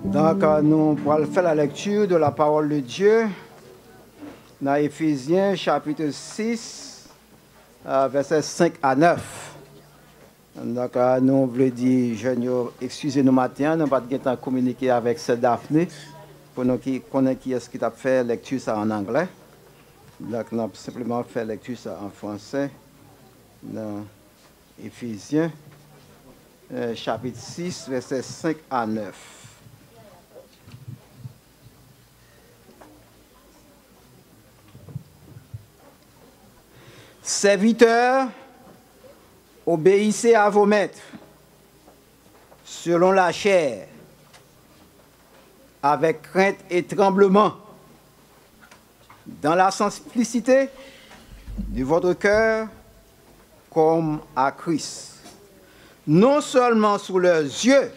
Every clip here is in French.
Donc, nous allons faire la lecture de la parole de Dieu dans Éphésiens chapitre 6, versets 5 à 9. Donc, nous voulons dire, excusez-nous matin, nous n'avons pas de temps communiquer avec cette Daphné pour nous qui connaissent qui est-ce qui a fait lecture ça en anglais. Donc, nous avons simplement fait lecture ça en français dans Éphésiens chapitre 6, versets 5 à 9. Serviteurs, obéissez à vos maîtres, selon la chair, avec crainte et tremblement, dans la simplicité de votre cœur, comme à Christ. Non seulement sous leurs yeux,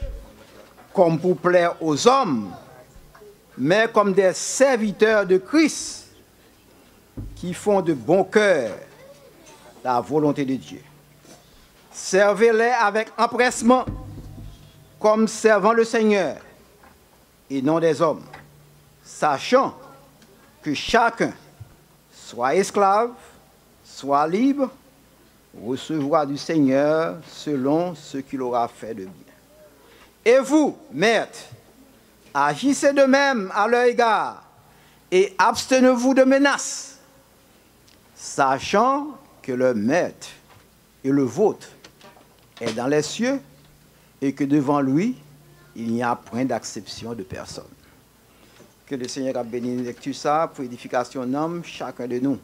comme pour plaire aux hommes, mais comme des serviteurs de Christ, qui font de bon cœur la volonté de Dieu. Servez-les avec empressement, comme servant le Seigneur, et non des hommes, sachant que chacun, soit esclave, soit libre, recevra du Seigneur selon ce qu'il aura fait de bien. Et vous, maîtres, agissez de même à leur égard, et abstenez-vous de menaces, sachant que le maître et le vôtre est dans les cieux et que devant lui, il n'y a point d'acception de personne. Que le Seigneur a béni lecture ça pour édification d'homme, chacun de nous.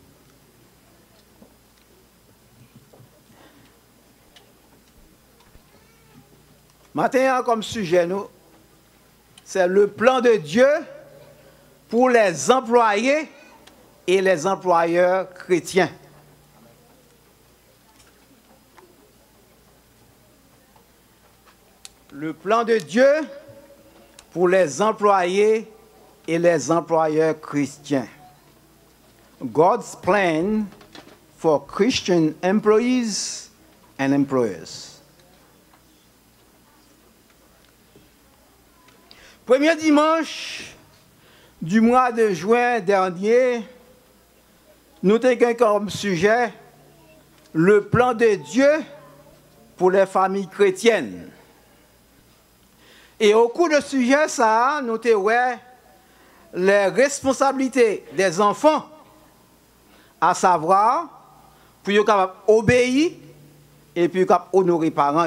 Maintenant, comme sujet, nous, c'est le plan de Dieu pour les employés et les employeurs chrétiens. Le plan de Dieu pour les employés et les employeurs chrétiens. God's plan for Christian employees and employers. Premier dimanche du mois de juin dernier, nous avons comme sujet le plan de Dieu pour les familles chrétiennes. Et au cours de ce sujet, ça, nous avons les responsabilités des enfants, à savoir, pour qu'ils soient obéir et puis honorer les parents.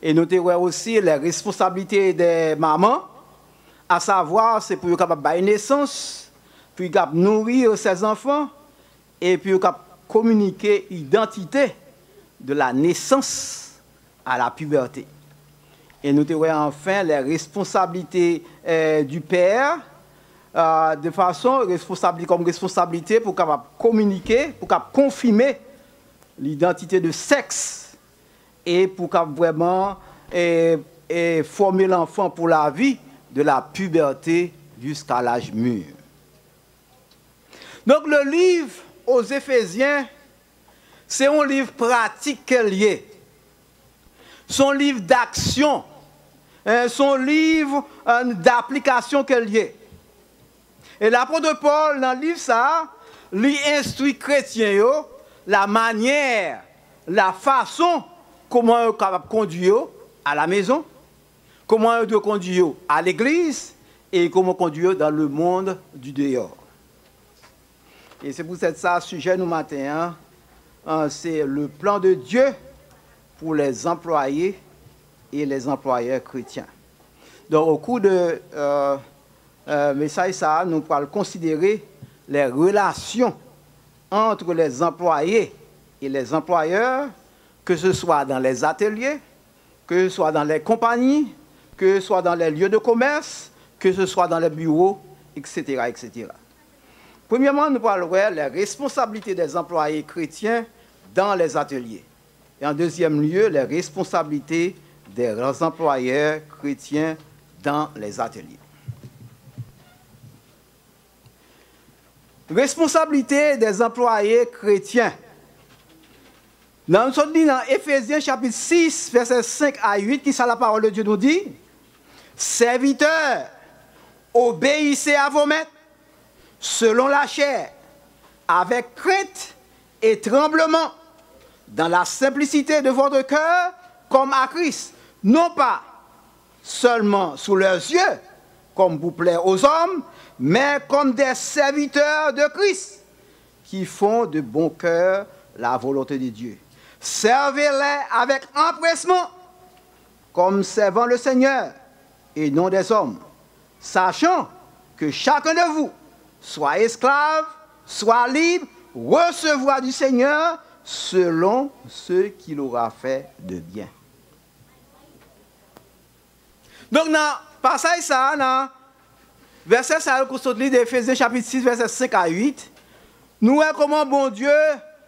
Et nous avons aussi les responsabilités des mamans, à savoir, c'est pour qu'ils soient donner naissance, puis nourrir ses enfants, et puis communiquer l'identité de la naissance à la puberté. Et nous avons enfin les responsabilités du père, de façon comme responsabilité pour communiquer, pour confirmer l'identité de sexe et pour vraiment former l'enfant pour la vie de la puberté jusqu'à l'âge mûr. Donc le livre aux Éphésiens, c'est un livre pratique lié. Son livre d'action, son livre d'application qu'elle est. Et l'apôtre Paul, dans le livre, ça, lui instruit chrétiens la manière, la façon, comment ils sont capables de conduire à la maison, comment ils doivent conduire à l'église et comment conduire dans le monde du dehors. Et c'est pour ça, sujet nous matin, c'est le plan de Dieu pour les employés et les employeurs chrétiens. Donc, au cours de message, ça, nous allons considérer les relations entre les employés et les employeurs, que ce soit dans les ateliers, que ce soit dans les compagnies, que ce soit dans les lieux de commerce, que ce soit dans les bureaux, etc., etc. Premièrement, nous parlerons des responsabilités des employés chrétiens dans les ateliers. Et en deuxième lieu, les responsabilités des employeurs chrétiens dans les ateliers. Responsabilité des employés chrétiens. Nous sommes dans Éphésiens chapitre 6, versets 5 à 8, qui ça la parole de Dieu nous dit. Serviteurs, obéissez à vos maîtres, selon la chair, avec crainte et tremblement, dans la simplicité de votre cœur, comme à Christ, non pas seulement sous leurs yeux, comme vous plaire aux hommes, mais comme des serviteurs de Christ, qui font de bon cœur la volonté de Dieu. Servez-les avec empressement, comme servant le Seigneur, et non des hommes, sachant que chacun de vous, soit esclave, soit libre, recevra du Seigneur selon ce qu'il aura fait de bien. Donc, dans le passage, ça, dans verset d'Éphésiens chapitre 6, verset 5 à 8, nous voyons comment bon Dieu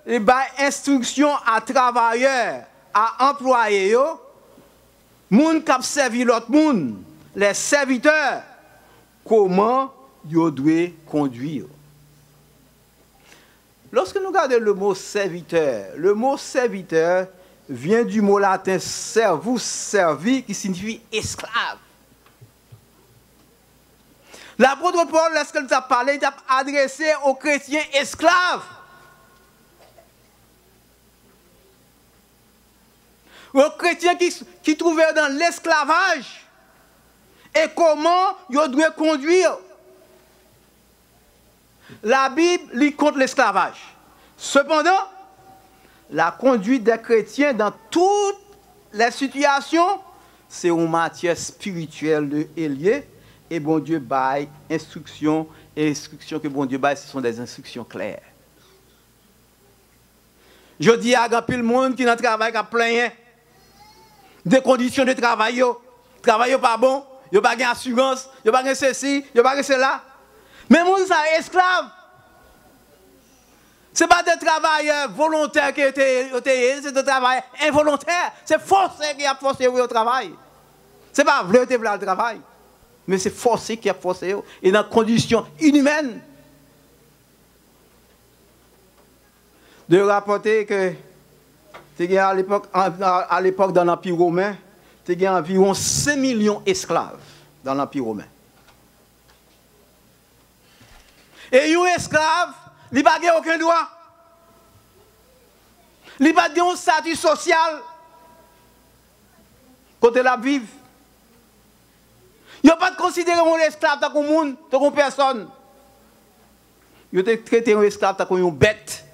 donne instruction à travailleurs, à employés, moun qui servi l'autre monde, les serviteurs, comment ils doivent conduire. Lorsque nous regardons le mot serviteur vient du mot latin servus, servi, qui signifie esclave. L'apôtre Paul, lorsqu'il a parlé, il a adressé aux chrétiens esclaves. Aux chrétiens qui trouvaient dans l'esclavage. Et comment ils doivent conduire. La Bible lit contre l'esclavage. Cependant, la conduite des chrétiens dans toutes les situations, c'est une matière spirituelle de liée. Et bon Dieu baille instructions, et instructions que bon Dieu baille, ce sont des instructions claires. Je dis à grand pile monde qui dans le travail qui a plein des conditions de travail, travail pas bon, il pas d'assurance, il pas de ceci, il pas de cela. Mais monde ça esclave. Ce n'est pas des travailleurs volontaires qui étaient, c'est des travailleurs involontaires. C'est forcé qui a forcé au travail. Ce n'est pas vrai que le travail. Mais c'est forcé qui a forcé, et dans des conditions inhumaines. De rapporter que, à l'époque dans l'Empire romain, il y a environ 5 millions d'esclaves dans l'Empire romain. Et un esclave, il n'a pas aucun droit. Il n'a pas de statut social. Côté la vive. Il n'a pas de considérer un esclave comme un monde, comme personne. Il a traité un esclave comme une bête,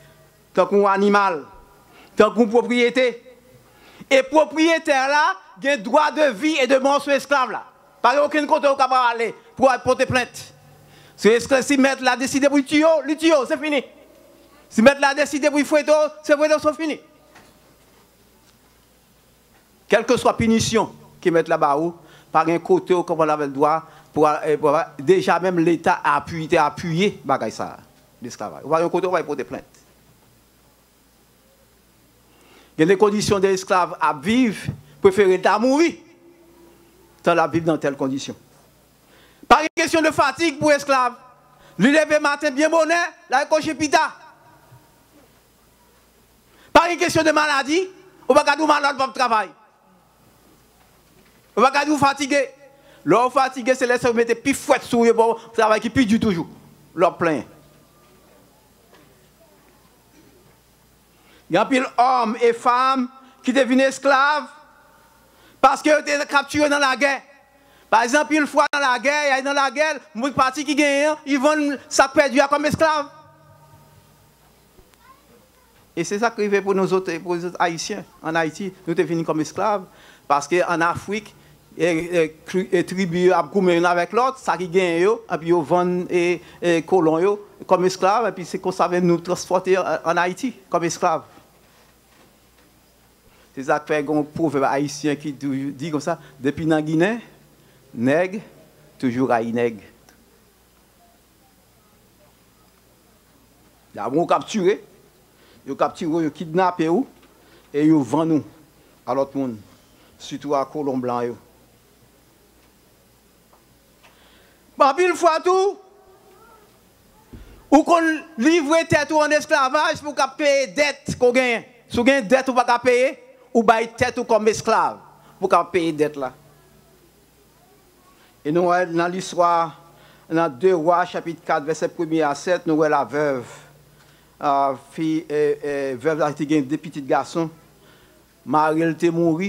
comme un animal, comme une propriété. Et propriétaire là, il a droit de vie et de mort sur l'esclave là. Pas aucun côté où il peut aller pour porter plainte. Si mettre la décider pour le tuer, c'est fini. Si mettre la décider pour le fouetter, c'est fini. Quelle que soit la punition qui mettent là-bas, par un côté comme on avait le droit, pour déjà même l'État a appuyé ça, l'esclavage. Par un côté, on va porter plainte. Il y a des conditions des esclaves à vivre, préférer à mourir, tant à vivre dans telles conditions. Pas une question de fatigue pour esclaves. Lui lever matin bien bonnet, la cocher pita. Pas une question de maladie, on va garder malade pour le travail. On va garder vous fatigué. L'homme fatigué, c'est laisser vous mettre plus fouette sur le travail qui pille du toujours. L'homme plein. Il y a pile hommes et femmes qui deviennent esclaves parce qu'ils ont été capturés dans la guerre. Par exemple, une fois dans la guerre, les partis qui gagnent, ils vendent ça perdu comme esclaves. Et c'est ça qui arrive pour nous autres Haïtiens. En Haïti, nous sommes venus comme esclaves parce qu'en Afrique, les tribus ont avec l'autre, ça qui gagne, et puis ils vendent les colons comme esclaves, et puis c'est qu'on savait nous transporter en Haïti comme esclaves. C'est ça qui fait un proverbe haïtien qui dit comme ça, depuis dans Guinée, nègre, toujours à nègre. Ils ont capturé, ils kidnappé, et ils vendent nous à l'autre monde, surtout à colons blancs. Bon, puis une fois tout, ou qu'on livre tête en esclavage pour payer dette qu'on gagne. Si vous avez une dette, vous ne pouvez pas payer, ou bailler tête comme esclave pour payer dette là. Et nous, dans l'histoire, dans 2 Rois, chapitre 4, verset 1er à 7, nous voyons la veuve. Veuve a été deux petits garçons. Marie était morte.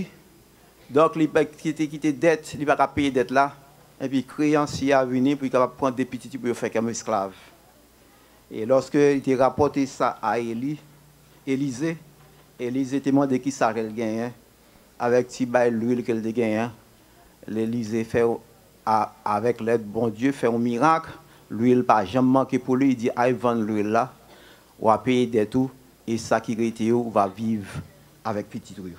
Donc, il était dette, il n'a pas payé dette là. Et puis, créancier a venu pour prendre des petits pour faire comme esclave. Et lorsque il a rapporté ça à Élisée était demandé qui ça qu'elle gagne. Avec l'huile qu'elle gagne. L'Élysée fait, avec l'aide de bon Dieu, fait un miracle. L'huile pas jamais manqué pour lui. Il dit, aïe, vendre l'huile là. On va payer des tout. Et ça qui était, on va vivre avec petit truc.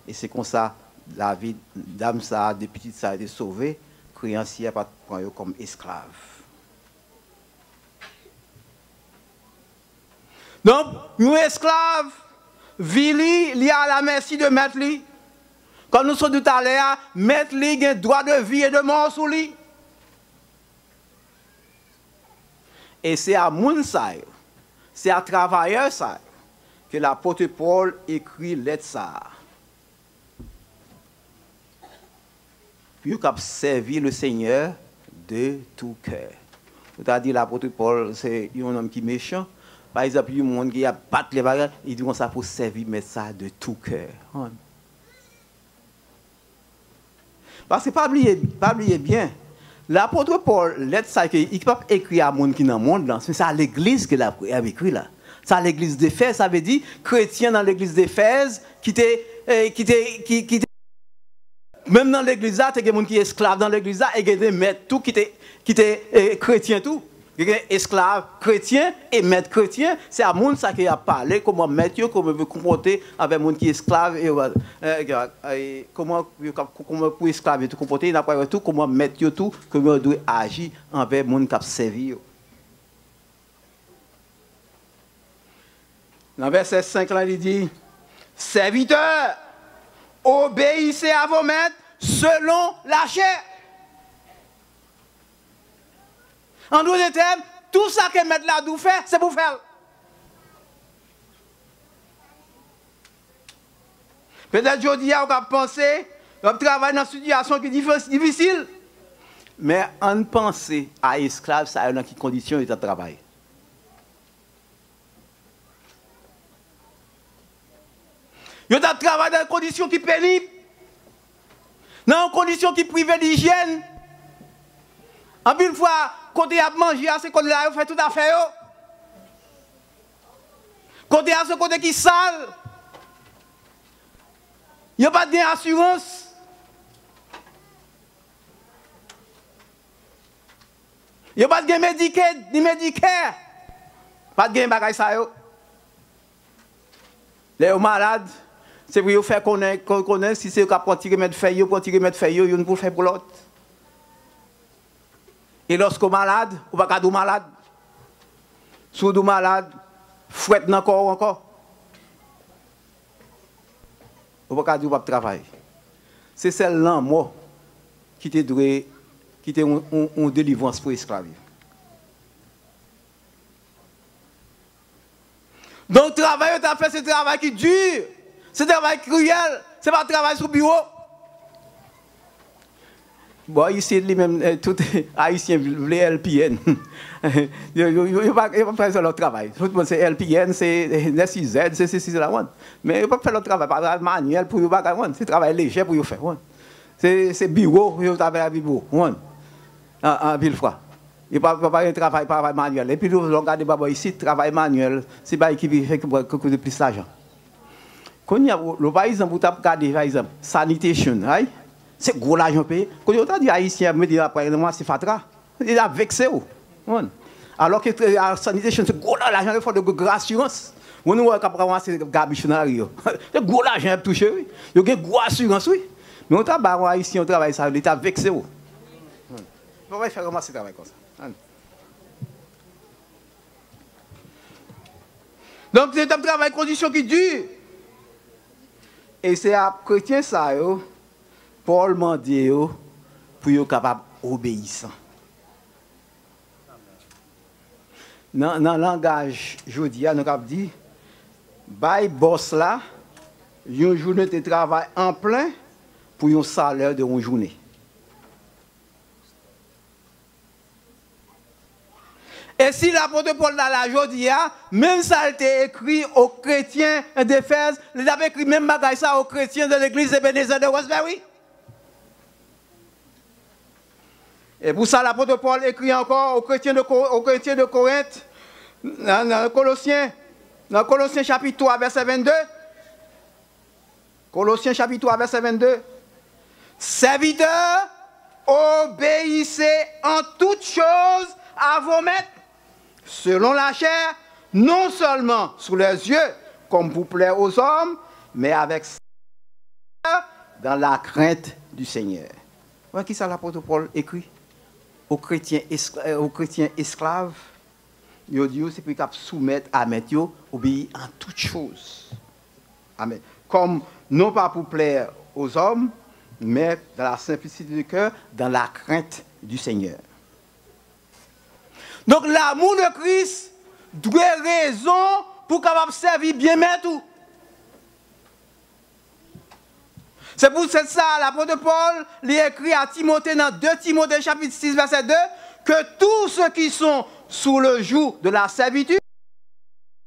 Et c'est comme ça, la vie d'âme, ça, des petites, ça a été sauvé. Créancier n'a pas pris comme esclave. Donc, nous esclaves, vili, il y a la merci de maître li. Comme nous sommes tout à l'heure, maître li a droit de vie et de mort sous lui. Et c'est à Mounsaï, c'est à travailleur ça, que l'apôtre Paul écrit lettre ça. Puis il a servi le Seigneur de tout cœur. C'est-à-dire l'apôtre Paul, c'est un homme qui est méchant. Par exemple, il y a un monde qui a battu les bagages, il dit ça pour servir, mais ça de tout cœur. Parce que pas oublier bien, l'apôtre Paul, lettre ça, il ne peut pas écrire à monde qui est dans le monde, c'est à l'église qu'il a écrit là. C'est à l'église d'Éphèse, ça veut dire chrétien dans l'église d'Éphèse qui même dans l'église là, il y a des gens qui sont esclaves dans l'église là, et il y a des maîtres tout qui étaient chrétiens tout. Esclaves chrétiens et maîtres chrétiens, c'est à monde ça qui a parlé, comment mettre, comment vous comporter avec les gens qui sont esclaves, et comment pour esclaves tout comporter, il n'a pas tout, comment mettre tout, comment on doit agir envers les gens qui ont servi. Dans le verset 5, là, il dit, serviteurs, obéissez à vos maîtres selon la chair. En d'autres termes, tout ça que maître là doit faire, c'est pour faire. Peut-être aujourd'hui, on va penser, on travaille dans une situation qui est difficile. Mais on pense à esclave, ça a dans quelles conditions il travaille. Il travaille dans des conditions qui sont pénibles, dans des conditions qui privent d'hygiène. En une fois, quand il a mangé, c'est quand il a fait tout à fait. Quand il a ce côté qui est sale, il n'y a pas d'assurance. Il n'y a pas de médicaments. Pas de bagaille ça. Les malades, c'est pour faire connaître si c'est pour tirer mettre feuille, pour tirer mettre feuille, il pour faire pour l'autre. Et lorsqu'on est malade, on ne va pas être malade. Si on est malade, fouette dans le corps encore. On ne va pas travailler. C'est celle-là, moi, qui était une délivrance pour l'esclavage. Donc, le travail, on a fait ce travail qui dure. C'est un travail cruel. Ce n'est pas un travail sur le bureau. Bon, ici, lui-même, tout haïtien, les LPN. Il ne va pas faire leur travail. Tout le monde, c'est LPN, c'est NSIZ, c'est ceci, c'est la one. Mais il ne va pas faire leur travail. Pas manuel pour faire. C'est un travail léger pour faire. C'est bureau, il travaille à bureau. En Villefroid. Il ne va pas faire un travail manuel. Et puis, nous regardons ici, travail manuel, c'est pas qui fait que plus d'argent. Quand il y a le par exemple, vous regardez, par exemple, sanitation, c'est gros l'argent payé. Quand on a dit haïtien, me dit après moi c'est fatra, il a vexé. Alors que la sanitation c'est gros l'argent, il faut de assurance. On nous voit c'est gabichonnaire. C'est gros l'argent touché. Il y a gros assurance oui. Mais on travaille ici, on travaille ça, il a vexé. On va faire comment ce travail comme ça. Donc c'est un travail condition qui dure. Et c'est à chrétien ça Paul m'a dit pour être capable d'obéir. Dans le langage jodi, nous avons dit, bay boss là, une journée de travail en plein pour un salaire de une journée. Et si l'apôtre Paul dans la journée, même ça a été écrit aux chrétiens d'Éphèse, il avait écrit même bagaille ça aux chrétiens de l'église Ebenezer de Westbury. Et pour ça, l'apôtre Paul écrit encore aux chrétiens de Corinthe, dans Colossiens chapitre 3, verset 22. Colossiens chapitre 3, verset 22. Serviteurs, obéissez en toutes choses à vos maîtres, selon la chair, non seulement sous les yeux, comme pour plaire aux hommes, mais avec dans la crainte du Seigneur. Voilà qui ça l'apôtre Paul écrit aux chrétiens esclaves. Il dit c'est pour qu'ils soumettent à mettre, obéir en toutes choses. Amen. Comme non pas pour plaire aux hommes, mais dans la simplicité du cœur, dans la crainte du Seigneur. Donc l'amour de Christ doit raison pour capable servir bien tout. C'est pour ça l'apôtre Paul lui écrit à Timothée dans 2 Timothée chapitre 6 verset 2 que tous ceux qui sont sous le joug de la servitude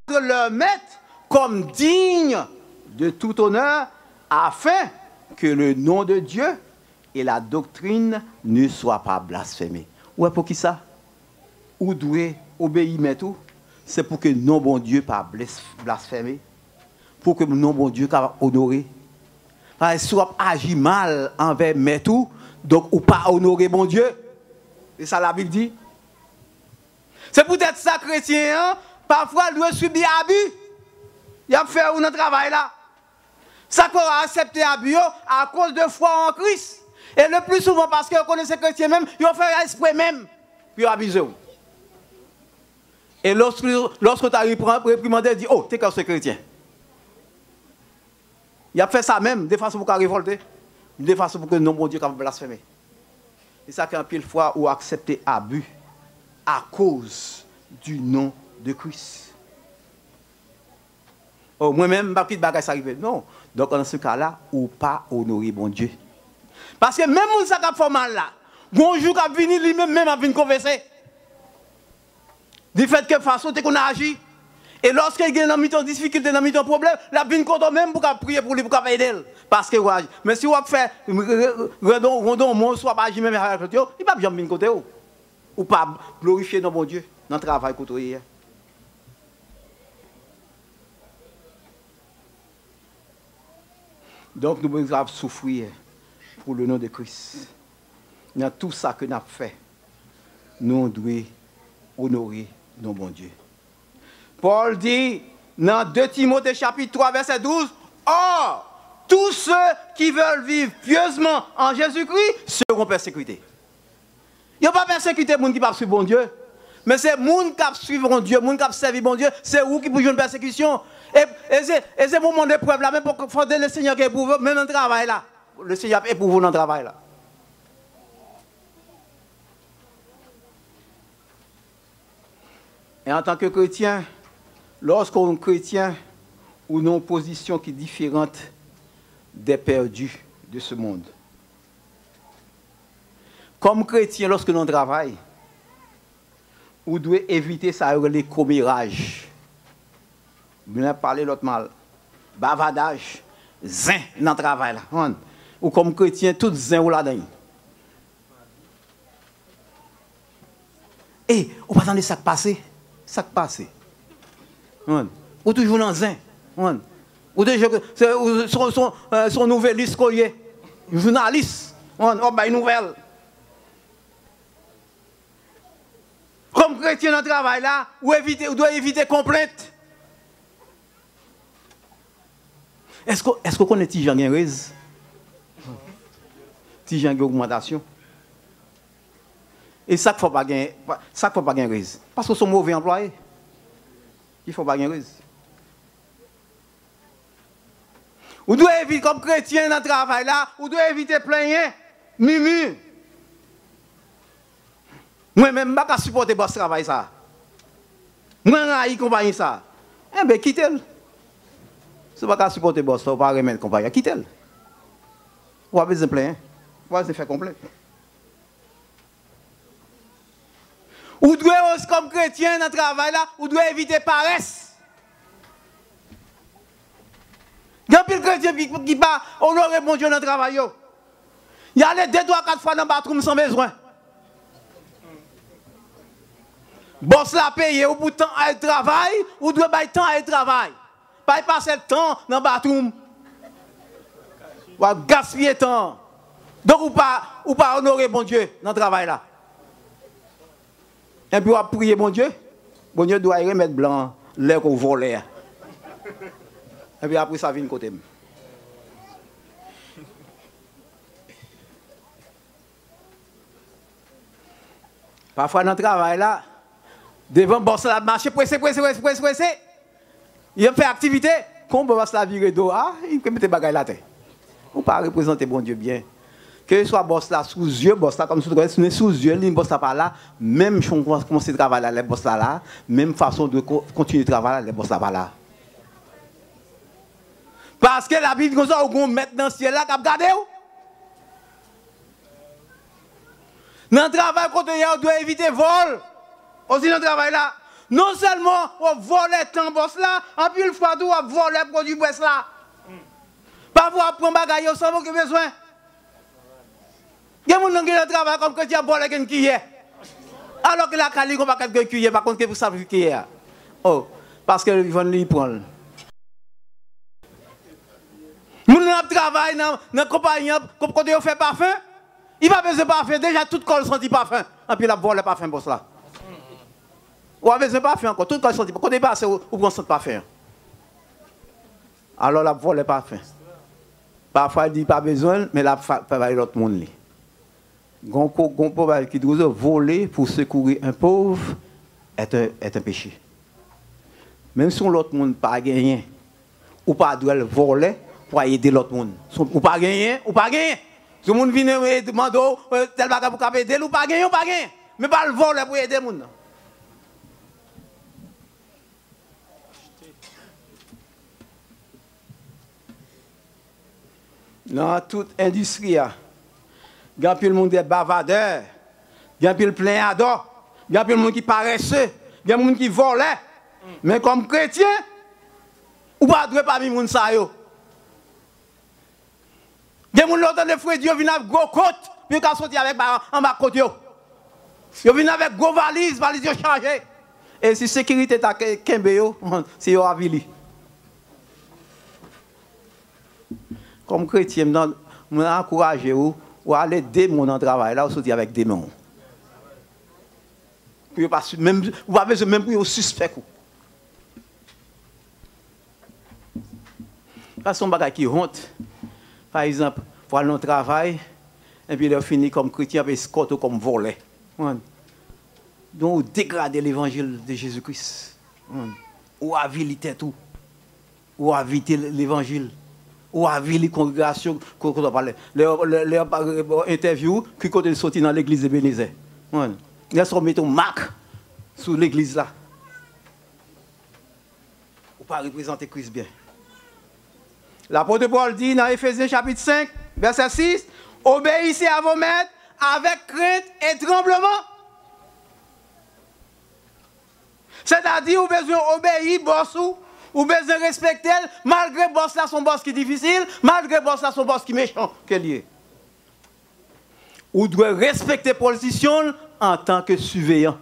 le mettent comme digne de tout honneur afin que le nom de Dieu et la doctrine ne soient pas blasphémés. Ouais, pour qui ça? Ou doit obéir mais tout? C'est pour que le nom bon Dieu pas blasphémé. Pour que le nom bon Dieu soit honoré. Parce que si on agit mal envers mais tout, donc ou pas honorer bon Dieu. Et ça la Bible dit. C'est peut-être ça chrétien, hein? Parfois il doit subir abus. Il a fait un travail là. Ça qu'on a accepté abus à cause de foi en Christ. Et le plus souvent parce que vous connaissez chrétiens même, ils ont fait esprit même. Puis ils abusent. Et lorsque tu as réprimandé, dit, oh, t'es comme ce chrétien. Il a fait ça même, de façon pour qu'il révolter, de façon pour que le nom de Dieu soit blasphémé. Et ça qu'un pile fois ou accepter abus à cause du nom de Christ. Oh, moi-même, ma petite bagaille, ça arrive. Non. Donc, dans ce cas-là, ou pas honorer bon Dieu. Parce que même si ça a fait mal là, bonjour, qui a venu lui-même à venir converser. Du fait que façon, tu qu'on a agi. Et lorsqu'il y a une difficulté, un problème, la vient contre même pour prier pour lui, pour aider. Parce que, mais si vous faites, rendons mon soit pas agir même avec lui, il ne va pas bien venir côté ou pas glorifier dans bon Dieu, dans le travail que vous avez. Donc nous devons souffrir pour le nom de Christ. Dans tout ça que nous avons fait, nous devons honorer nos bons Dieu. Paul dit dans 2 Timothée chapitre 3 verset 12, or, tous ceux qui veulent vivre pieusement en Jésus-Christ seront persécutés. Il n'y a pas persécuté les gens qui ne suivent bon Dieu. Mais c'est les gens qui suivent bon Dieu, les gens qui servent bon Dieu, c'est eux qui jouent une persécution. Et c'est moment d'épreuve là, même pour que le Seigneur qui éprouve, même dans le travail là. Le Seigneur éprouve dans le travail là. Et en tant que chrétien, lorsqu'on est chrétien, ou une position qui est différente des perdus de ce monde. Comme chrétien, lorsque l'on travaille, on doit éviter ça, les commérages. Je vais parler l'autre mal. Bavardage, zin dans le travail. Là. Ou comme chrétien, tout zin ou là-dedans. Et, on va attendre ça qui passe. Ça qui passe. Ou toujours dans zin. Ou déjà, son nouvelliste collier. Journaliste. On va une nouvelle. Comme chrétien dans le travail là, ou doit éviter complainte. Est-ce qu'on connaît Tijan Guérise? Tijan augmentation. Et ça ne faut pas gagner raise. Parce que sont mauvais employés. Il ne faut pas gagner raise. Ou doit éviter comme chrétien dans le travail là, ou doit éviter plein mumu. Moi-même, je ne peux pas supporter ce travail ça. Moi, je ne compagnie ça. Eh bien, quittez-le. Si vous ne pouvez pas supporter boss, vous ne pouvez pas remettre compagnie. Quittez-le. Vous avez besoin de plein. Vous avez besoin de faire complet. Ou doit chose comme chrétien dans le travail là, vous devez éviter paresse. Il y a plus de chrétiens qui ne pas honorer mon Dieu dans le travail. Il y a les 2, 3, 4 fois dans le bathroom sans besoin. Boss la paye ou pour temps à travail, ou doit bailler temps à travail. Pas passer le temps dans le bathroom. Ou gaspiller le temps. Donc ou pas honorer bon Dieu dans le travail là. Et puis on prier bon Dieu doit y remettre blanc l'air qu'on vole. Et puis après ça vient côté. Parfois dans le travail là, devant le boss la marché, pressé. Il fait activité, quand le boss la vire d'eau, il peut mettre des bagages là. Ou pas représenter bon Dieu bien. Que ce soit boss là sous yeux, boss là comme sous yeux, le boss là par là, même si on commence à travailler là, les boss là, même façon de continuer de travailler les boss là par là. Parce que la Bible, on met dans le ciel là, qui a gardé où? Dans le travail, quand on doit éviter le vol. Aussi dans le travail là. Non seulement on vole le temps boss là, en plus une fois tout on vole les produits boss là. Parfois on prend bagaille sans aucun besoin. Il y a des gens qui ont travail comme que tu as volé quelqu'un qui est. Alors que la cali on va quelqu'un qui est, par contre que vous savez qui est. Oh, parce que ils vont lui prendre. Nous travaillons dans la compagnie, comme quand on fait parfum, il va besoin de parfum, déjà tout le corps senti parfum, et puis il a volé le parfum boss là. Ou a besoin de parfum encore, tout le corps senti, quand on passe, ou prend son parfum. Alors il a volé le parfum. Parfois il dit pas besoin, mais il a fait l'autre monde. Gon pauvre qui dit voler pour secourir un pauvre est un péché. Même si l'autre monde pas gagné, ou pas doit le voler pour aider l'autre monde. Ou pas gagné, ou pas gagné. Si le monde vient et demande tel bagage pour aider, ou pas gagné, ou pas gagné. Mais pas le voler pour aider le monde. Dans toute industrie, il y a plus de monde des bavardeurs, il y a plus de plaignards, il y a plus de monde qui paresseux, il y a plus de monde qui volait. Mais comme chrétien, ou pas de parmi les gens ça yo. Il y a des gens qui ont frères Dieu viennent avec gros côte, puis ils sortir avec en bas côte yo. Ils viennent avec gros valises chargées. Et si sécurité ta kembe yo, c'est yo avili. Comme chrétien, je encourage vous à aller démon dans le travail, là, vous sortez avec démon. Vous n'avez pas besoin même pour suspect. Parce que c'est qui honte. Par exemple, pour aller dans le travail, et puis il finit comme chrétien, avec escorte comme volé. Donc, vous dégradez l'évangile de Jésus-Christ. Ou avilité tout. Ou aviter l'évangile. Ou avis les congrégations qu'on a parlé. Les interviews qui sont sortis dans l'église de Bénézé. Ils sont mis une marque sur l'église là. Ou pas représenter Christ bien. L'apôtre Paul dit dans Éphésiens chapitre 5, verset 6, obéissez à vos maîtres avec crainte et tremblement. C'est-à-dire, vous avez besoin d'obéir, bossou. Ou besoin de respecter, malgré boss là son boss qui est difficile, malgré boss là son boss qui est méchant, qu'elle est. Ou doit respecter la position en tant que surveillant.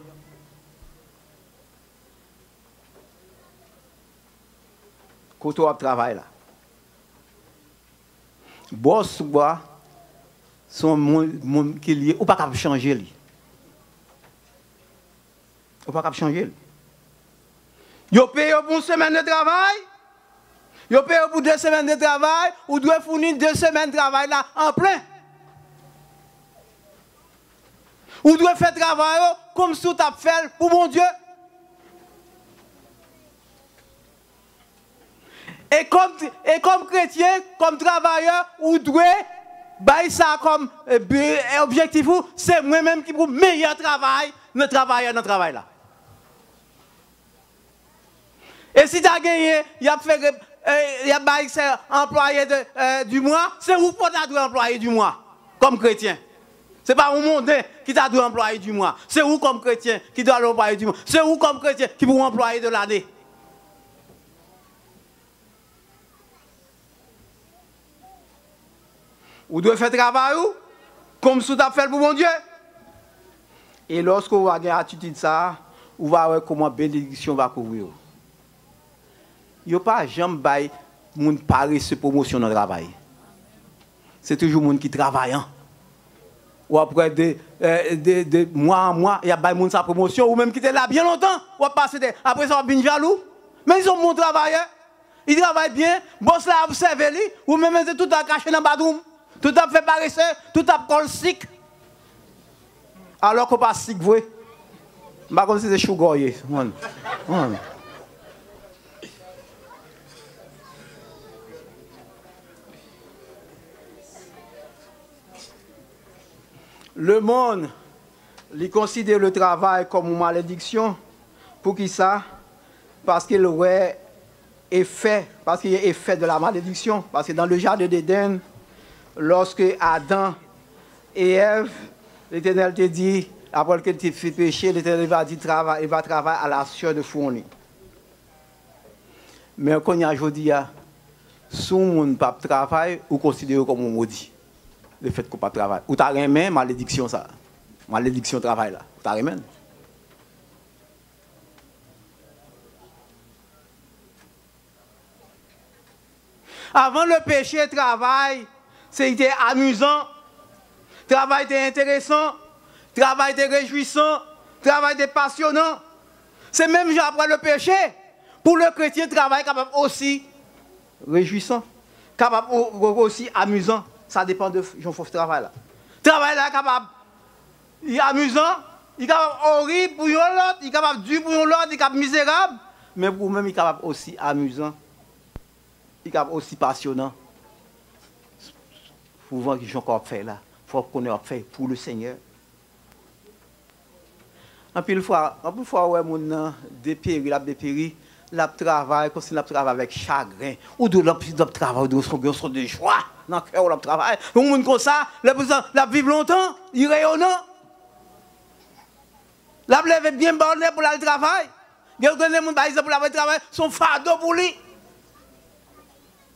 Quand on travaille là. Boss ou bois, son monde qui est lié, ou pas capable de changer lui. Ou pas capable de changer lui. Vous payez pour une semaine de travail, vous payez pour 2 semaines de travail, ou doit fournir 2 semaines de travail là en plein. Ou doit faire travail comme si tu as fait pour mon Dieu. Et comme chrétien, comme travailleur, ou doit bailler ça comme objectif, c'est moi-même qui pour meilleur travail, dans le travail là. Et si tu as gagné, il y a employé du mois, c'est vous pour être employé du mois, comme chrétien. Ce n'est pas un mondain qui t'a dû employer du mois. C'est vous comme chrétien qui doit l'employer du mois. C'est vous comme chrétien qui vous employer de l'année. Vous devez faire travail comme si vous avez fait pour mon Dieu. Et lorsque vous avez l'attitude de ça, vous allez voir comment la bénédiction va couvrir. Il n'y a pas jamais de monde paresseux promotion dans le travail. C'est toujours le monde qui travaille. Ou après de mois en mois, il y a des gens qui sa promotion, ou même qui étaient là bien longtemps, ou après ça, on va bien jaloux. Mais ils ont mon travail. Ils travaillent bien, boss là observe lui, ou même tout à caché dans le badoum. Tout a fait paresseux, tout a collé sick. Alors qu'on pas sick, vous voyez. Je ne sais pas si c'est chougoye. Le monde, il considère le travail comme une malédiction. Pour qui ça? Parce qu'il ouais effet, parce qu'il y a effet de la malédiction. Parce que dans le jardin d'Éden, lorsque Adam et Ève, l'Éternel te dit, après que tu fais péché, l'Éternel va dire il va travailler à la sueur de fourni. Mais quand il y a aujourd'hui, si on ne pas travailler, on considère comme un maudit. Le fait qu'on ne pas travailler. Ou tu as remis malédiction ça. Malédiction travail là. Tu as remis. Avant le péché, travail, c'était amusant. Travail était intéressant. Travail était réjouissant. Travail était passionnant. C'est même après le péché. Pour le chrétien, travail capable aussi réjouissant. Capable aussi amusant. Ça dépend de Jean-Fauve travail là. Travail là capable. Il est amusant. Il est capable horrible pour l'autre. Il est capable dur pour l'autre. Il est capable misérable. Mais pour lui-même, il est capable aussi amusant. Il est capable aussi passionnant. Souvent, que j'ai encore fait là. Il faut qu'on ait fait pour le Seigneur. En plus, ouais, mon dépéri, la travail, quand c'est la travail avec chagrin, ou de la travail, de joie, dans le cœur, la travail. Un monde comme ça, la vivre longtemps, il rayonnant. La lève bien borné pour le travail. Il y a des gens, par exemple, pour le travail, son fardeau pour lui.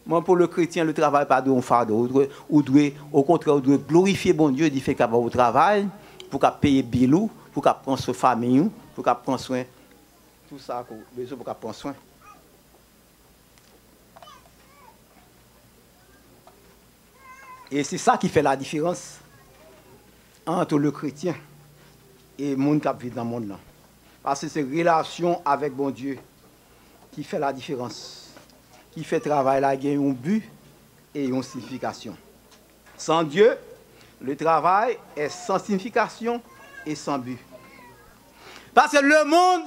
Moi, pour le chrétien, le travail n'est pas de un fardeau. Au contraire, on doit glorifier bon Dieu, il fait qu'il au travail, pour qu'il paye bilou, pour qu'il prenne soin de sa famille, pour qu'il prenne soin de tout ça, pour qu'il prenne soin. Et c'est ça qui fait la différence entre le chrétien et le monde qui vit dans le monde. Parce que c'est la relation avec bon Dieu qui fait la différence. Qui fait travail là, il y a un but et une signification. Sans Dieu, le travail est sans signification et sans but. Parce que le monde,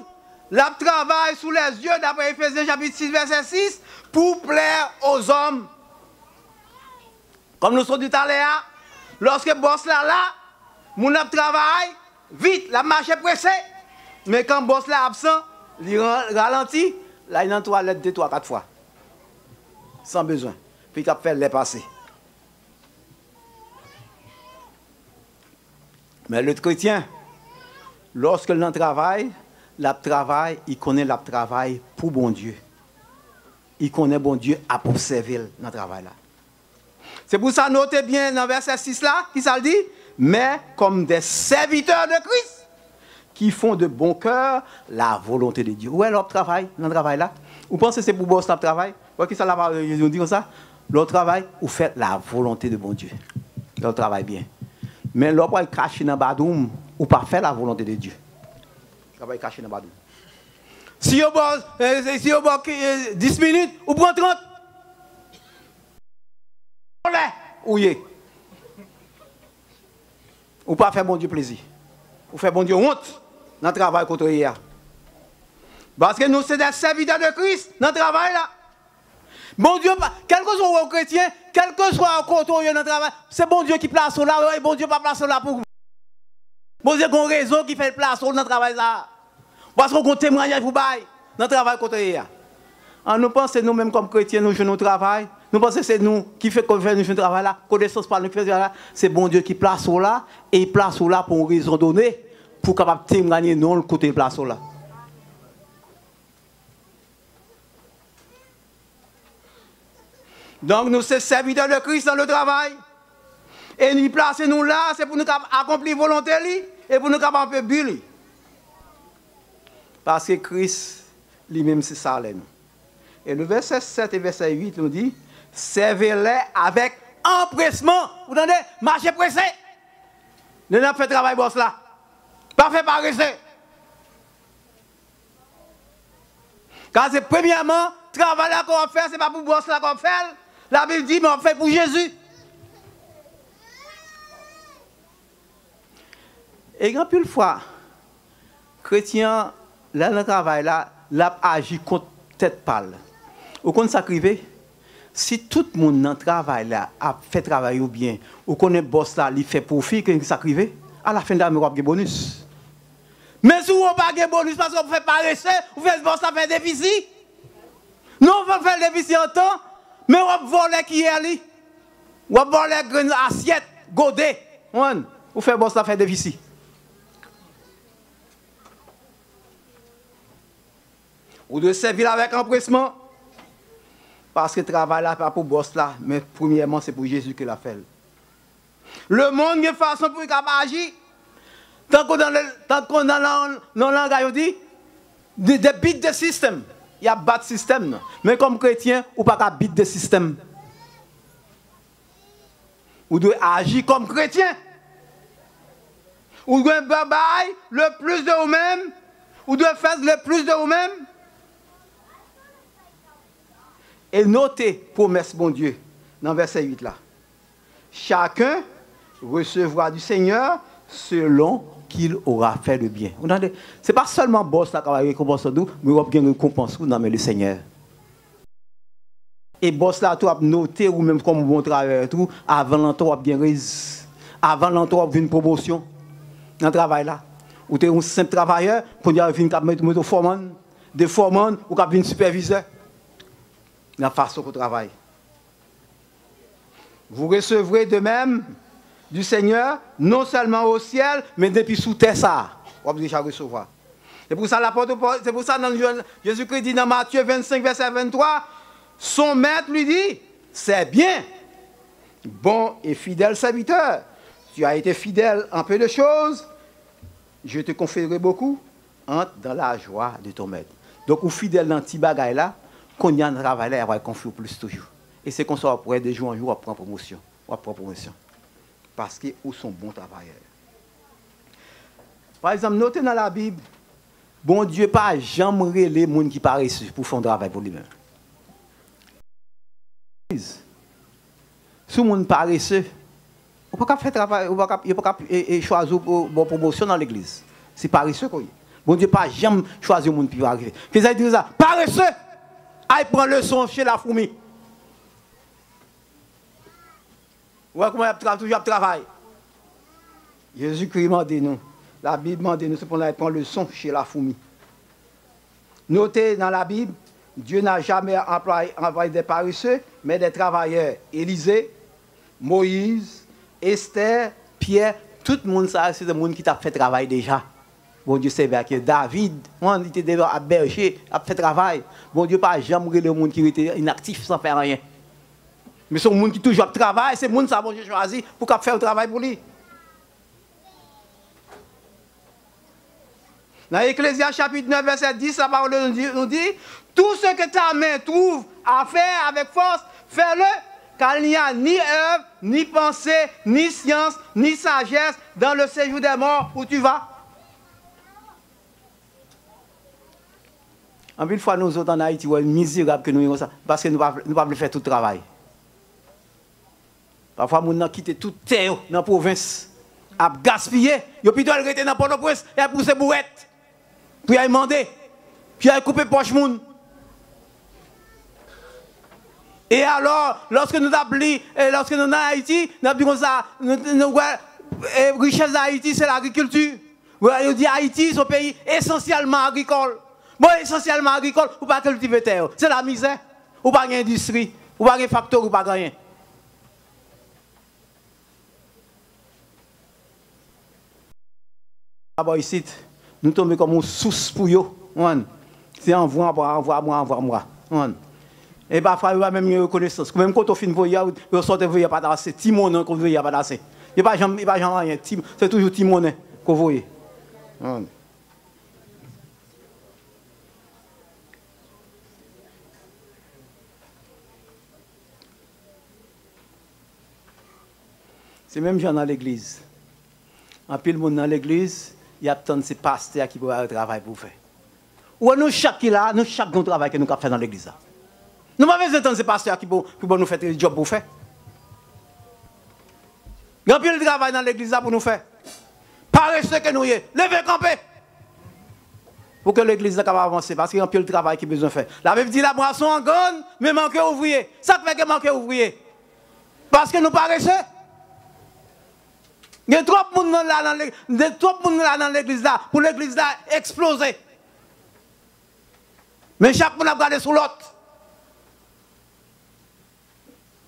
la travaille sous les yeux, d'après Ephésiens chapitre 6, verset 6, pour plaire aux hommes. Comme nous sommes dit tout à l'heure, lorsque le boss là, mon travail, vite, la marche est pressée. Mais quand le boss là absent, il ralentit, là il est en toilette 2, 3, 4 fois. Sans besoin. Puis il a fait les passer. Mais le chrétien, lorsque l'on travaille, il connaît le travail pour bon Dieu. Il connaît bon Dieu à observer dans le travail là. C'est pour ça, notez bien dans verset 6 là, qui ça le dit, mais comme des serviteurs de Christ, qui font de bon cœur la volonté de Dieu. Où est leur travail dans le travail là? Vous pensez que c'est pour boss le travail? Vous voyez ça là, ils dit comme ça? Leur travail, vous faites la volonté de bon Dieu. Leur travail bien. Mais leur travail caché dans le badoum, ou pas faire la volonté de Dieu. Leur travail caché dans le badoum. Si vous bosse 10 minutes, vous prenez 30. Ouye. Ou pas faire bon Dieu plaisir. Ou faire bon Dieu honte dans le travail contre hier. Parce que nous, c'est des serviteurs de Christ dans le travail là. Bon Dieu, quel que soit le chrétien, quel que soit le côté dans le travail, c'est bon Dieu qui place là, et bon Dieu pas place là pour vous. Bon Dieu a une raison qui fait place dans le travail là. Parce qu'on a un témoignage pour bail dans le travail contre hier. En nous pensons nous-mêmes comme chrétiens, nous jouons notre travail, Nous pensons que c'est nous qui faisons ce travail là, connaissance par nous qui faisons là, c'est bon Dieu qui place là, et il place là pour une raison donnée, pour capable témoigner non le côté place là. Donc nous sommes serviteurs de Christ dans le travail. Et nous placer nous là, c'est pour nous accomplir volonté et pour nous capables de parce que Christ lui-même c'est ça là. Et le verset 7 et verset 8 nous dit servez-les avec empressement. Vous entendez? Marchez pressé. Ne pas fait travail boss là. Pas fait paresser. Car c'est premièrement travail là qu'on va faire, c'est pas pour boss là qu'on fait. La Bible dit mais on fait pour Jésus. Et quand plus de fois chrétien là dans le travail là, l'a agi contre tête pâle. Au compte sacrifié, si tout le monde dans le travail là a fait travail ou bien, ou connaît boss là, il fait profit que sacrifié, à la fin de l'année on va avoir bonus. Mais si on pas de bonus parce qu'on fait paresser, ou fait boss là faire déficit. Non, on va faire déficit en temps, mais on va voler qui est ali. On va voler assiette, godet. Ou fait boss là faire déficit. Ou de servir avec empressement. Parce que le travail là, pas pour boss là, mais premièrement, c'est pour Jésus qui l'a fait. Le monde, de façon pour qu'il agir. Tant qu'on dans le langage, on dit, des bits de système. Il y a bas de système. Mais comme chrétien, ou pas qu'à bit de système. Ou doit agir comme chrétien. Ou doit bailler le plus de vous-même. Ou doit faire le plus de vous-même. Et notez, promesse bon Dieu, dans verset 8 là. Chacun recevra du Seigneur selon qu'il aura fait le bien. Ce n'est pas seulement boss là qui va récompenser nous, mais il va bien récompenser nous dans le Seigneur. Et boss là, tu vas noter, ou même comme bon travail, tout, avant l'entour, bien raise. Avant l'entour, une promotion dans le travail là. Ou tu es un simple travailleur, pour dire qu'il va mettre foreman, des foreman, ou qu'il va venir superviseur. La façon qu'on travaille. Vous recevrez de même du Seigneur, non seulement au ciel, mais depuis sous terre ça. Vous pouvez déjà recevoir. C'est pour ça l'apôtre Paul, c'est pour ça dans Jésus-Christ dit dans Matthieu 25, verset 23, son maître lui dit, c'est bien, bon et fidèle serviteur. Tu as été fidèle en peu de choses, je te confierai beaucoup, entre dans la joie de ton maître. Donc, ou fidèle dans petit bagaille là, qu'on y a un travail là, on va confier plus toujours. Et c'est comme ça, après de jour en jour, on prend promotion. On prend promotion. Parce qu'ils sont bons travailleurs. Par exemple, notez dans la Bible, bon Dieu pas jamais les gens qui paraissent pour faire un travail pour lui-même. Si le monde paresseux, on ne peut pas faire travail, on ne peut pas choisir une promotion dans l'église. C'est paresseux quoi. Bon Dieu pas jamais choisir un monde qui va arriver. Qu'est-ce que ça dit ça? Paresseux! Aïe, prend le son chez la fourmi. Ouais, comment il toujours travail. Jésus-Christ m'a dit nous. La Bible m'a dit nous, c'est pour aller prendre le son chez la fourmi. Notez dans la Bible, Dieu n'a jamais envoyé des paresseux, mais des travailleurs. Élisée, Moïse, Esther, Pierre, tout le monde, ça, c'est des gens qui t'a fait travail déjà. Bon Dieu sait bien que David, il était déjà à berger, a fait travail. Bon Dieu pas jamais le monde qui était inactif sans faire rien. Mais c'est le monde qui toujours travaille, c'est le monde que bon Dieu choisi pour faire le travail pour lui. Dans Ecclésiaste chapitre 9, verset 10, la parole nous dit, tout ce que ta main trouve à faire avec force, fais-le, car il n'y a ni œuvre, ni pensée, ni science, ni sagesse dans le séjour des morts où tu vas. En une fois, nous autres en Haïti, c'est misérable que nous ayons ça, parce que nous ne pouvons pas faire tout le travail. Parfois, nous avons quitté toute terre dans la province, à gaspiller, et puis ils doivent rester dans Port-au-Prince, et à pousser bourrette, puis à demander, puis à couper poche moun. Et alors, lorsque nous appelons, lorsque nous sommes en Haïti, nous appelons ça, la richesse d'Haïti, c'est l'agriculture. On dit Haïti, c'est un pays essentiellement agricole. Bon, essentiellement agricole, ou pas cultiver terre. C'est la misère. Ou pas d'industrie. Ou pas de facteur ou pas rien. D'abord ici, nous tombons comme une source pour eux. C'est envoie. Et parfois, il y a même une reconnaissance. Même quand on finit de voyer, on sort de voyer pas d'asser. Timonin qu'on voyait pas d'asser. Il n'y a pas rien. C'est toujours Timonin qu'on voyait. C'est même gens dans l'église. En pile monde dans l'église, il y a tant de ces pasteurs qui peuvent avoir un travail pour faire. Ou nous chaque là, nous chaque bon travail que nous avons fait dans l'église. Nous n'avons pas besoin de ces pasteurs qui peuvent nous faire un job pour faire. Il y a pile de travail dans l'église pour nous faire. Paresseux que nous y est, levez camper. Pour que l'église soit capable d'avancer, parce qu'il y a un pile de travail qui a besoin de faire. La Bible dit la moisson en grande, mais manque ouvrier. Ça fait que manque ouvrier. Parce que nous paresseux. Il y a trop de monde là dans l'église là, pour l'église là exploser. Mais chaque monde a regardé sur l'autre.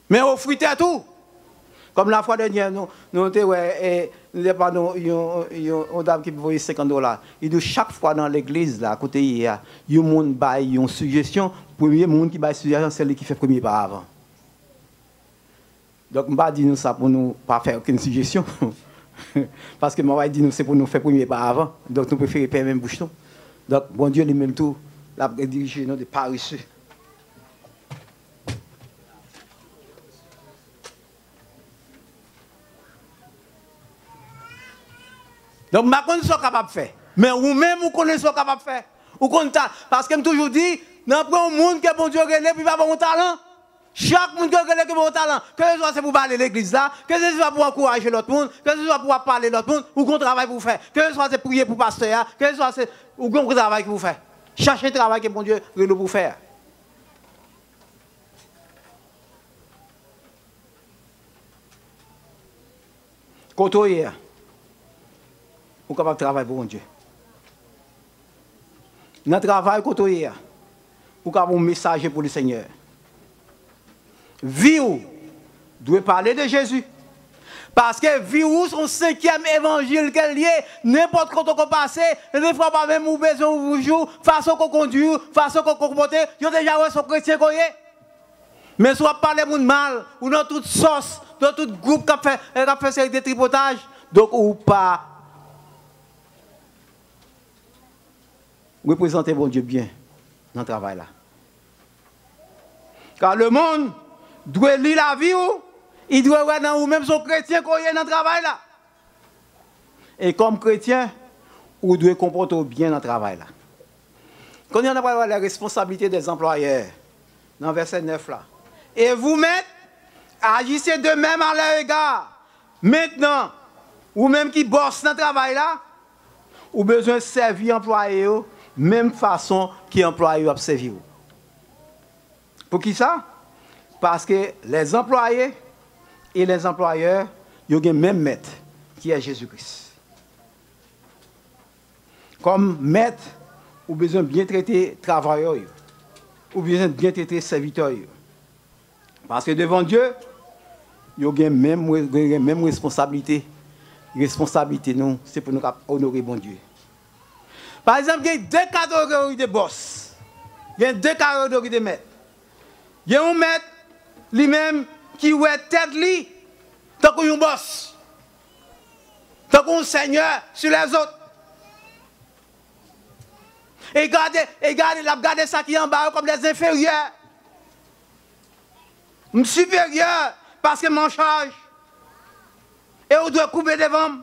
Mais au fruit à tout. Comme la fois dernière, nous avons une dame qui paye $50. Il dit chaque fois dans l'église, là, à côté, il y a un monde qui a une suggestion. Le premier monde qui a une suggestion, c'est celui qui fait premier par avant. Donc, je ne vais pas dire ça pour ne pas faire aucune suggestion. Parce que je vais dire c'est pour nous faire premier par avant. Donc, nous préférons faire même bouche. Donc, bon Dieu, lui-même tout, l'a dirigé nous de paresseux. Donc, je ne sais pas capable de faire. Mais vous-même, vous connaissez ce que capable de faire. Parce que je toujours dit, dans le monde qui est bon Dieu, puis pas bon talent. Chaque monde qui a bon talent, que ce soit pour parler de l'église là, que ce soit pour encourager l'autre monde, que ce soit pour parler de l'autre monde, ou qu'on travaille pour faire. Que ce soit pour prier pour pasteur, que ce soit ou qu'on travaille pour faire. Cherchez un travail que bon Dieu veut pour faire. Côté ou capable de travailler pour mon Dieu. Dans le travail, côté ou capable un message pour le Seigneur. Vie doit parler de Jésus. Parce que vie son cinquième évangile qu'elle y est, n'importe quand on passe, ne fois pas même ou besoin ou vous jouer, façon qu'on conduit, façon qu'on comporte, il y a déjà ouais son chrétien qu'on y est. Mais soit parler de mal, ou dans toute sauce, dans tout groupe qui a fait des tripotages, donc ou pas. Représentez bon Dieu bien dans le travail là. Car le monde doit lire la vie ou il doit voir dans vous-même son chrétien qu'on est dans le travail là. Et comme chrétien, vous devez comporter bien dans le travail là. Quand on a parlé de la responsabilité des employeurs, dans le verset 9 là. Et vous-même, agissez de même à leur égard. Maintenant, vous-même qui bossez dans le travail là, vous avez besoin de servir employés même façon que employés ont servi. Pour qui ça? Parce que les employés et les employeurs, ils ont le même maître, qui est Jésus-Christ. Comme maître, vous avez besoin de bien traiter les travailleurs, vous avez besoin de bien traiter les serviteurs. Parce que devant Dieu, ils ont la même responsabilité. Responsabilité, non, c'est pour nous honorer bon Dieu. Par exemple, il y a deux catégories de boss. Il y a deux catégories de maîtres. Il y a un maître lui-même qui est tête lui, tant qu'on boss, tant qu'on seigneur sur les autres. Et regardez ça qui est en bas comme les inférieurs. Supérieur parce que mon charge. Et on doit couper devant.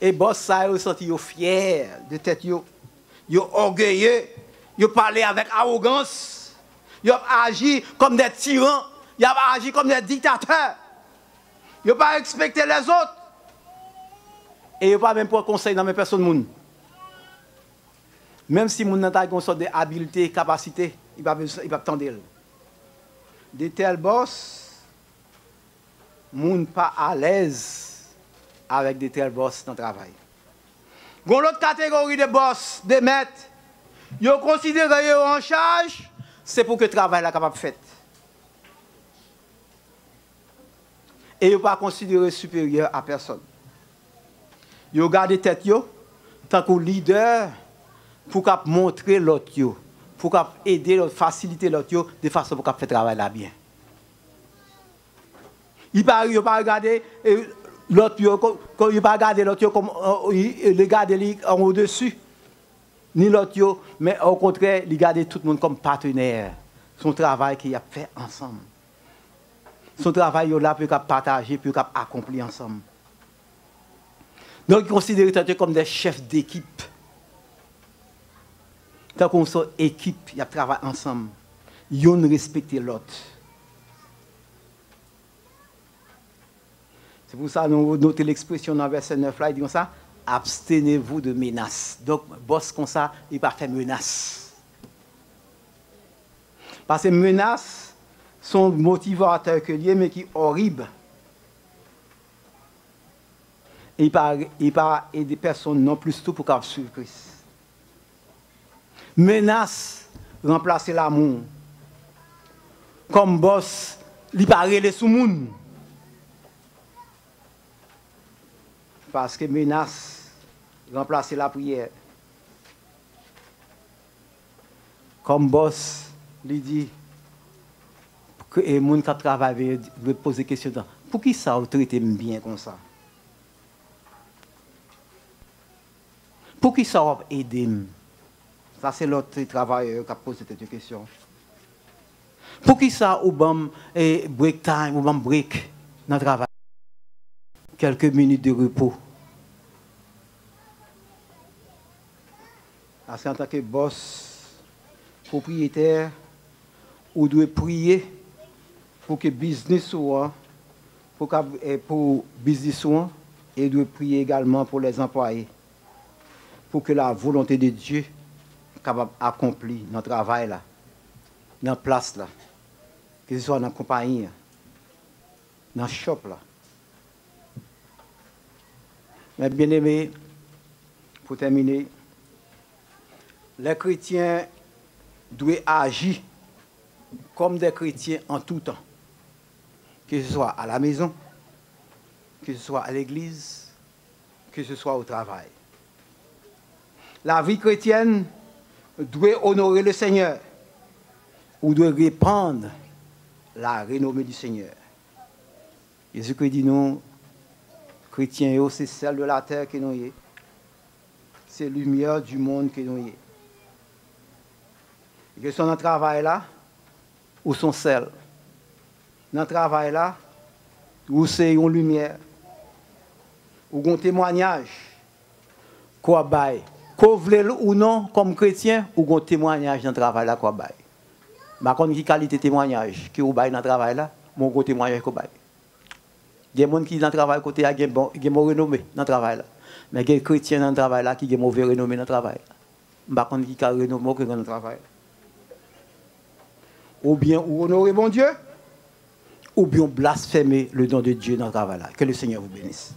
Et boss ça, ils sont fiers de tête, ils sont orgueilleux, ils parlent avec arrogance, ils agissent comme des tyrans, ils agissent comme des dictateurs, ils ne pas respecter les autres. Et ils ne pas même pas conseil dans mes personnes. Même si mon n'a une sorte d'habileté, capacité, il va attendre. De tels boss, moun pas à l'aise avec de tels boss dans le travail. Gon l'autre catégorie de boss, de maîtres, ils considèrent en charge c'est pour que le travail soit capable de faire. Et vous ne pas considérer supérieur à personne. Vous gardez tête en tant que leader pour montrer l'autre, pour aider l'autre, faciliter l'autre de façon pour faire le travail là bien. Il ne pas regarder l'autre, il ne pas regarder l'autre comme regarder en au-dessus, ni l'autre, mais au contraire, il regarder tout le monde comme partenaire. Son travail qu'il a fait ensemble. Son travail là pour partager, pour accomplir ensemble. Donc, ils considèrent les comme des chefs d'équipe. Tant qu'on soit équipe, ils travaillent ensemble. Ils ont respecté l'autre. C'est pour ça que nous notons l'expression dans le verset 9 là, il dit comme ça, abstenez-vous de menaces. Donc, boss comme ça, il ne pas faire menace. Parce que menaces sont motivateurs que liés, mais qui sont horribles. Et il ne pas aider personne non plus tout pour qu'elle suive Christ. Menace remplacer l'amour. Comme boss, il paraît les sous-moun. Parce que menace remplacer la prière. Comme boss, il dit que les gens qui travaillent doivent poser des questions. Pour qui ça vous traitez bien comme ça? Pour qui ça va aider? Ça, c'est l'autre travailleur qui a posé cette question. Pour qui ça, ou bon, break time, ou bon break dans le travail? Quelques minutes de repos. Parce qu'en tant que boss, propriétaire, ou doit prier pour que business soit, pour business soit, et doit prier également pour les employés, pour que la volonté de Dieu soit capable d'accomplir dans le travail là, dans la place là, que ce soit dans la compagnie, dans le shop là. Mais bien aimé, pour terminer, les chrétiens doivent agir comme des chrétiens en tout temps. Que ce soit à la maison, que ce soit à l'église, que ce soit au travail. La vie chrétienne doit honorer le Seigneur ou doit répandre la renommée du Seigneur. Jésus-Christ dit nous, chrétiens, c'est celle de la terre que nous sommes. C'est lumière du monde que nous sommes. Et que sont dans le travail là, ou sont celles. Dans le travail là, où c'est une lumière, ou un témoignage, quoi bail. Qu'on vle ou non, comme chrétien, ou un témoignage dans le travail là, quoi bail. Par contre, quelle qualité de témoignage que vous bail dans le travail là, mon gros témoignage qu'on bail. Il y a des gens qui dans le travail côté a une bonne renommée dans le travail là. Mais il y a des chrétiens dans le travail là qui ont une mauvaise renommée dans le travail. Par contre, qui a une renommée dans le travail. Ou bien honorer mon Dieu, ou bien blasphémer le nom de Dieu dans le travail là. Que le Seigneur vous bénisse.